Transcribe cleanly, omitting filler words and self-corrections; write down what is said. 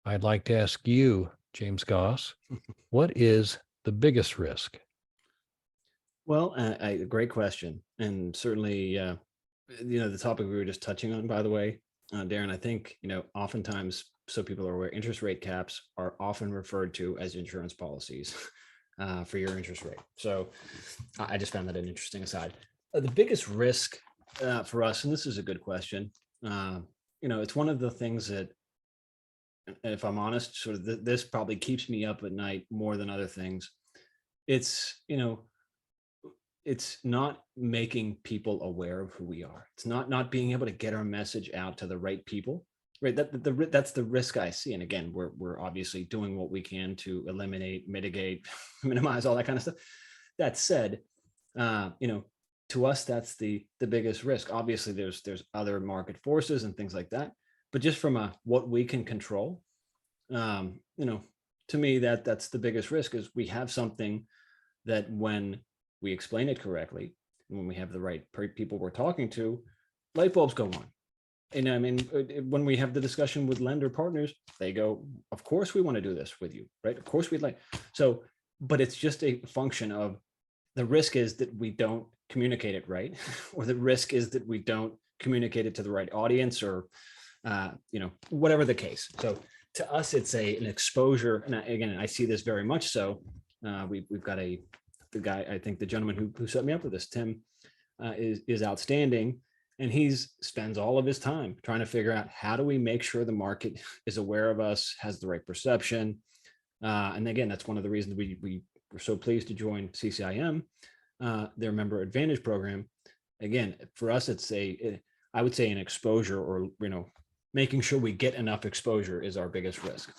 I'd like to ask you, James Gosse, what is the biggest risk? Well, great question, and certainly, the topic we were just touching on, by the way, Darren. I think oftentimes, so people are aware, interest rate caps are often referred to as insurance policies for your interest rate. So, I just found that an interesting aside. The biggest risk for us, and this is a good question. Uh, it's one of the things that, if I'm honest, sort of this probably keeps me up at night more than other things. It's it's not making people aware of who we are. It's not being able to get our message out to the right people. Right. That's the risk I see. And again, we're obviously doing what we can to eliminate, mitigate, minimize all that kind of stuff. That said, uh, you know, to us, that's the biggest risk. Obviously, there's other market forces and things like that. But just from a what we can control, um, you know, to me, that's the biggest risk is we have something that when we explain it correctly, and when we have the right people we're talking to, light bulbs go on. And I mean, when we have the discussion with lender partners, they go, "Of course, we want to do this with you, right? Of course, we'd like." So, but it's just a function of the risk is that we don't communicate it right, or the risk is that we don't communicate it to the right audience, or whatever the case. So, to us, it's an exposure, and again, I see this very much so. We've got the guy, I think the gentleman who set me up with this, Tim, is outstanding, and he's spends all of his time trying to figure out how do we make sure the market is aware of us, has the right perception, and again, that's one of the reasons we were so pleased to join CCIM, their member advantage program. Again, for us, I would say an exposure, or making sure we get enough exposure is our biggest risk.